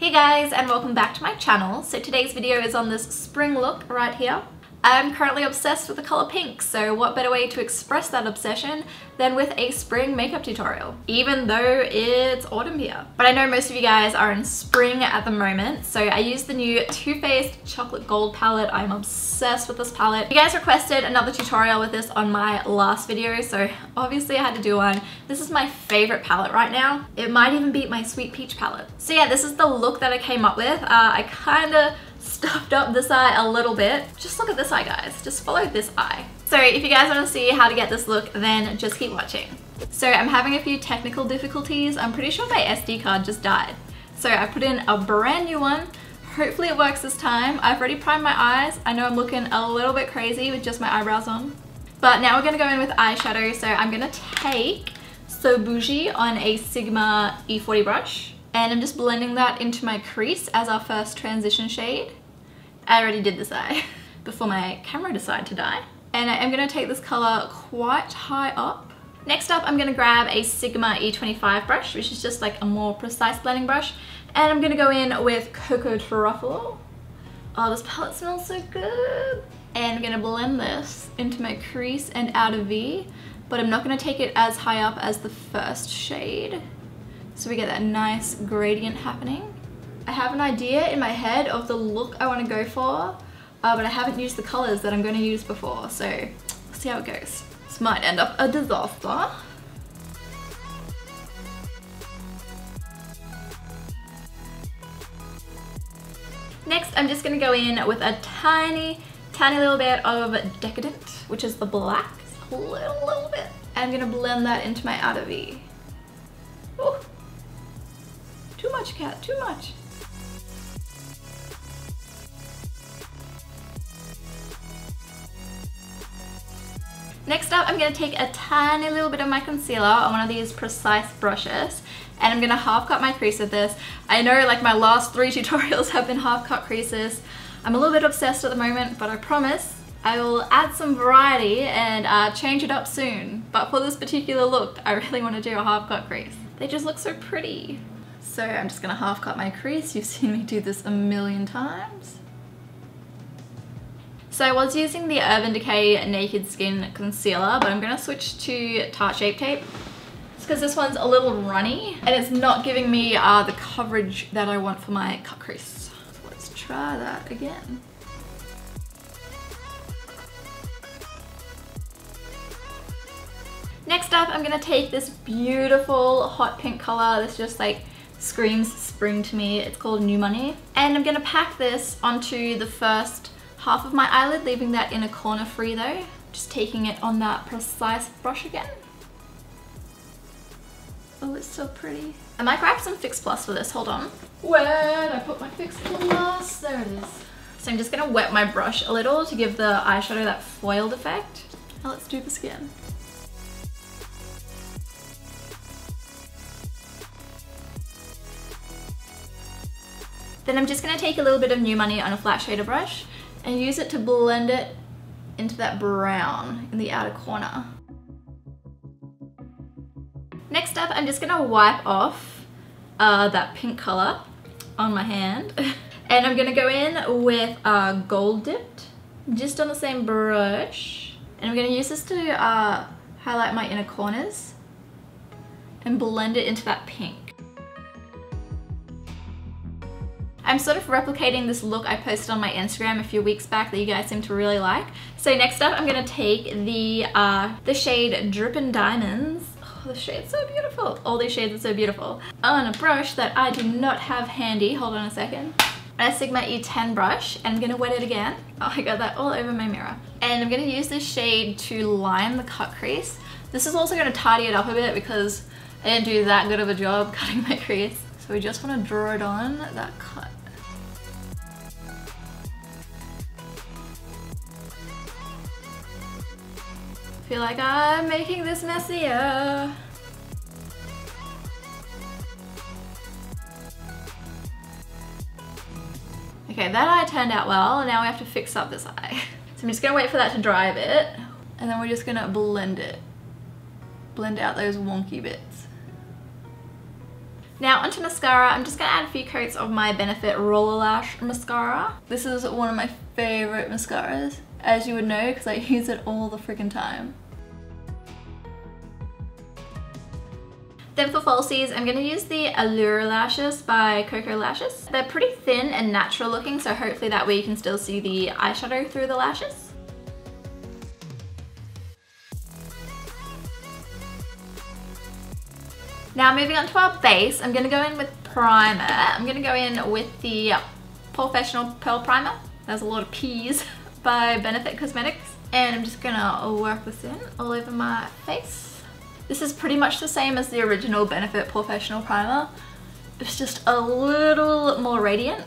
Hey guys, and welcome back to my channel. So today's video is on this spring look right here. I'm currently obsessed with the color pink, so what better way to express that obsession than with a spring makeup tutorial, even though it's autumn here. But I know most of you guys are in spring at the moment, so I used the new Too Faced Chocolate Gold palette. I'm obsessed with this palette. You guys requested another tutorial with this on my last video, so obviously I had to do one. This is my favorite palette right now. It might even beat my Sweet Peach palette. So yeah, this is the look that I came up with. I kinda stuffed up this eye a little bit. Just look at this eye, guys. Just follow this eye. So if you guys want to see how to get this look, then just keep watching. So I'm having a few technical difficulties. I'm pretty sure my SD card just died. So I put in a brand new one. Hopefully it works this time. I've already primed my eyes. I know I'm looking a little bit crazy with just my eyebrows on. But now we're going to go in with eyeshadow. So I'm going to take So Bougie on a Sigma E40 brush. And I'm just blending that into my crease as our first transition shade. I already did this eye before my camera decided to die. And I'm going to take this color quite high up. Next up, I'm going to grab a Sigma E25 brush, which is just like a more precise blending brush. And I'm going to go in with Koko Truffle. Oh, this palette smells so good. And I'm going to blend this into my crease and outer V. But I'm not going to take it as high up as the first shade, so we get that nice gradient happening. I have an idea in my head of the look I want to go for, but I haven't used the colors that I'm going to use before, so let's see how it goes. This might end up a disaster. Next, I'm just going to go in with a tiny little bit of Decadent, which is the black, a little bit. I'm going to blend that into my outer V. Ooh. Too much, Kat, too much. Next up, I'm going to take a tiny little bit of my concealer on one of these precise brushes, and I'm going to half cut my crease with this. I know like my last 3 tutorials have been half cut creases. I'm a little bit obsessed at the moment, but I promise I will add some variety and change it up soon. But for this particular look, I really want to do a half cut crease. They just look so pretty. So I'm just going to half cut my crease. You've seen me do this a million times. So I was using the Urban Decay Naked Skin Concealer, but I'm going to switch to Tarte Shape Tape. It's because this one's a little runny and it's not giving me the coverage that I want for my cut crease. So let's try that again. Next up, I'm going to take this beautiful hot pink color. This just like screams spring to me. It's called New Money. And I'm going to pack this onto the first half of my eyelid, leaving that inner corner free though. Just taking it on that precise brush again. Oh, it's so pretty. I might grab some Fix Plus for this, hold on. Where did I put my Fix Plus? There it is. So I'm just going to wet my brush a little to give the eyeshadow that foiled effect. Now let's do this again. Then I'm just going to take a little bit of New Money on a flat shader brush and use it to blend it into that brown in the outer corner. Next up, I'm just going to wipe off that pink color on my hand. And I'm going to go in with Gold Dipped, just on the same brush. And I'm going to use this to highlight my inner corners and blend it into that pink. I'm sort of replicating this look I posted on my Instagram a few weeks back that you guys seem to really like. So next up, I'm going to take the shade Drippin' Diamonds. Oh, the shade's so beautiful. All these shades are so beautiful. On a brush that I do not have handy. Hold on a second. A Sigma E10 brush, and I'm going to wet it again. Oh, I got that all over my mirror. And I'm going to use this shade to line the cut crease. This is also going to tidy it up a bit because I didn't do that good of a job cutting my crease. So we just want to draw it on that cut. I feel like I'm making this messier. Okay, that eye turned out well. Now we have to fix up this eye. So I'm just gonna wait for that to dry a bit, and then we're just gonna blend it. Blend out those wonky bits. Now onto mascara. I'm just gonna add a few coats of my Benefit Roller Lash mascara. This is one of my favorite mascaras, as you would know, because I use it all the freaking time. Then for falsies, I'm going to use the Allure lashes by Koko lashes. They're pretty thin and natural looking, so hopefully that way you can still see the eyeshadow through the lashes. Now moving on to our base, I'm going to go in with primer. I'm going to go in with the Professional Pearl Primer. There's a lot of P's by Benefit Cosmetics. And I'm just going to work this in all over my face. This is pretty much the same as the original Benefit Professional Primer. It's just a little more radiant.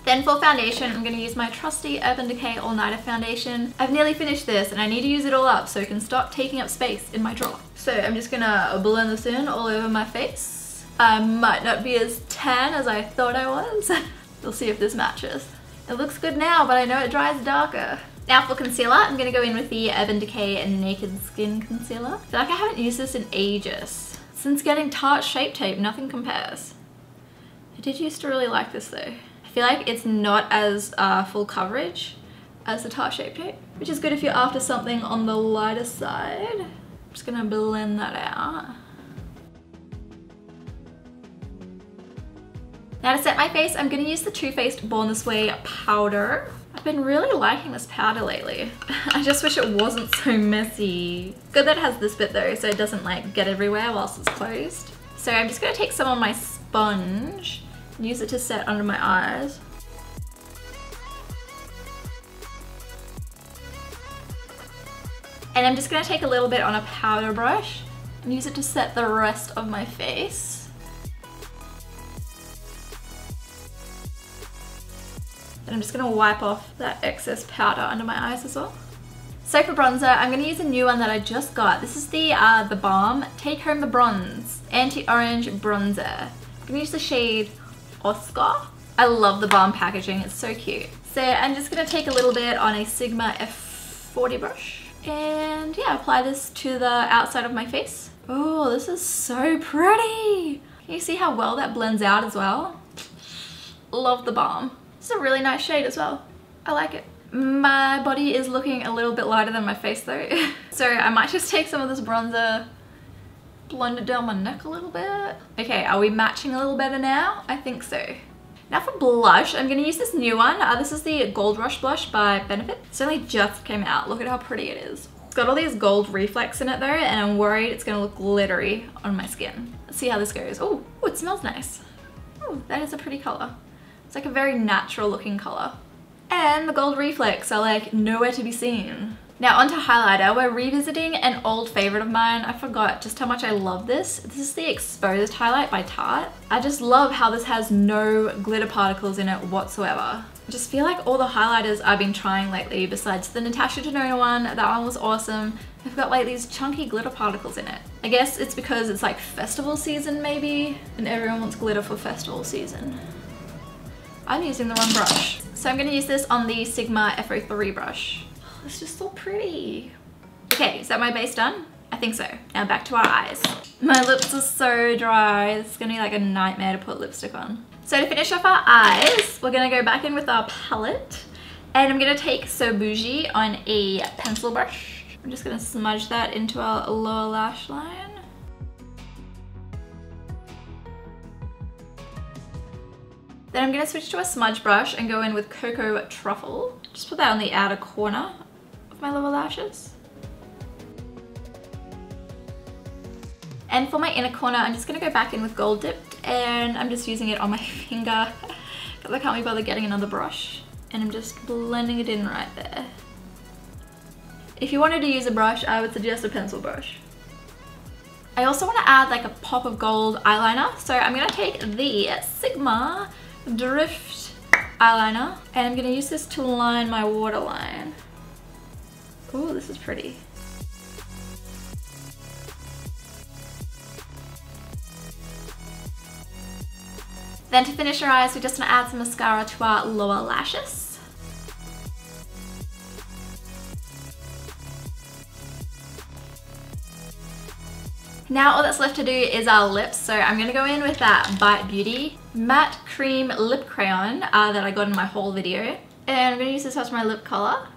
Then for foundation, I'm going to use my trusty Urban Decay All Nighter foundation. I've nearly finished this and I need to use it all up so it can stop taking up space in my drawer. So I'm just going to blend this in all over my face. I might not be as tan as I thought I was. We'll see if this matches. It looks good now, but I know it dries darker. Now for concealer, I'm going to go in with the Urban Decay Naked Skin Concealer. I feel like I haven't used this in ages. Since getting Tarte Shape Tape, nothing compares. I did used to really like this though. I feel like it's not as full coverage as the Tarte Shape Tape, which is good if you're after something on the lighter side. I'm just going to blend that out. Now to set my face, I'm going to use the Too Faced Born This Way powder. I've been really liking this powder lately. I just wish it wasn't so messy. Good that it has this bit though, so it doesn't like get everywhere whilst it's closed. So I'm just going to take some on my sponge and use it to set under my eyes. And I'm just going to take a little bit on a powder brush and use it to set the rest of my face. And I'm just going to wipe off that excess powder under my eyes as well. So for bronzer, I'm going to use a new one that I just got. This is the Balm Take Home the Bronze Anti-Orange Bronzer. I'm going to use the shade Oscar. I love the Balm packaging, it's so cute. So I'm just going to take a little bit on a Sigma F40 brush. And yeah, apply this to the outside of my face. Oh, this is so pretty. Can you see how well that blends out as well? Love the Balm. It's a really nice shade as well. I like it. My body is looking a little bit lighter than my face though. So I might just take some of this bronzer, blend it down my neck a little bit. Okay, are we matching a little better now? I think so. Now for blush, I'm going to use this new one. This is the Gold Rush blush by Benefit. It's only just came out. Look at how pretty it is. It's got all these gold reflex in it though, and I'm worried it's going to look glittery on my skin. Let's see how this goes. Oh, it smells nice. Oh, that is a pretty color. It's like a very natural looking color. And the gold reflex are like nowhere to be seen. Now onto highlighter, we're revisiting an old favorite of mine. I forgot just how much I love this. This is the Exposed highlight by Tarte. I just love how this has no glitter particles in it whatsoever. I just feel like all the highlighters I've been trying lately, besides the Natasha Denona one, that one was awesome, have got like these chunky glitter particles in it. I guess it's because it's like festival season maybe, and everyone wants glitter for festival season. I'm using the wrong brush. So I'm going to use this on the Sigma F03 brush. Oh, it's just so pretty. Okay, is that my base done? I think so. Now back to our eyes. My lips are so dry. It's going to be like a nightmare to put lipstick on. So to finish off our eyes, we're going to go back in with our palette. And I'm going to take So Bougie on a pencil brush. I'm just going to smudge that into our lower lash line. Then I'm going to switch to a smudge brush and go in with Cocoa Truffle. Just put that on the outer corner of my lower lashes. And for my inner corner, I'm just going to go back in with Gold Dipped, and I'm just using it on my finger because I can't be bothered getting another brush. And I'm just blending it in right there. If you wanted to use a brush, I would suggest a pencil brush. I also want to add like a pop of gold eyeliner, so I'm going to take the Sigma Drift eyeliner and I'm going to use this to line my waterline. Ooh, this is pretty. Then to finish our eyes, we just want to add some mascara to our lower lashes. Now all that's left to do is our lips, so I'm going to go in with that Bite Beauty Matte Cream Lip Crayon that I got in my haul video. And I'm going to use this as my lip colour.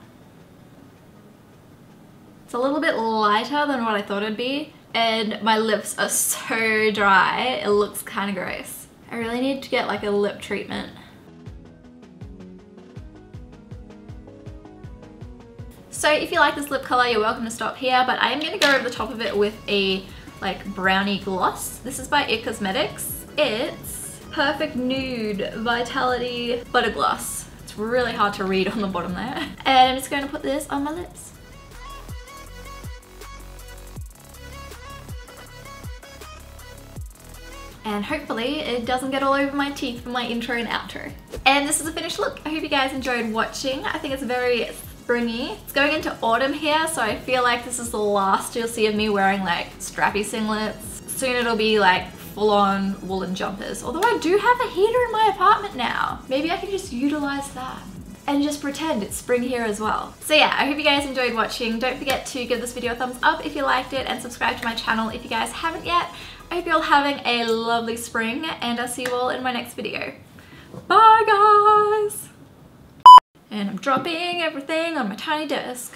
It's a little bit lighter than what I thought it'd be, and my lips are so dry, it looks kind of gross. I really need to get like a lip treatment. So if you like this lip colour, you're welcome to stop here, but I am going to go over the top of it with a like brownie gloss. This is by IT Cosmetics. It's Perfect Nude Vitality Butter Gloss. It's really hard to read on the bottom there. And I'm just going to put this on my lips. And hopefully it doesn't get all over my teeth for my intro and outro. And this is a finished look. I hope you guys enjoyed watching. I think it's very springy. It's going into autumn here, so I feel like this is the last you'll see of me wearing like strappy singlets. Soon it'll be like full-on woolen jumpers. Although I do have a heater in my apartment now. Maybe I can just utilize that and just pretend it's spring here as well. So yeah, I hope you guys enjoyed watching. Don't forget to give this video a thumbs up if you liked it, and subscribe to my channel if you guys haven't yet. I hope you're all having a lovely spring, and I'll see you all in my next video. Bye guys! And I'm dropping everything on my tiny desk.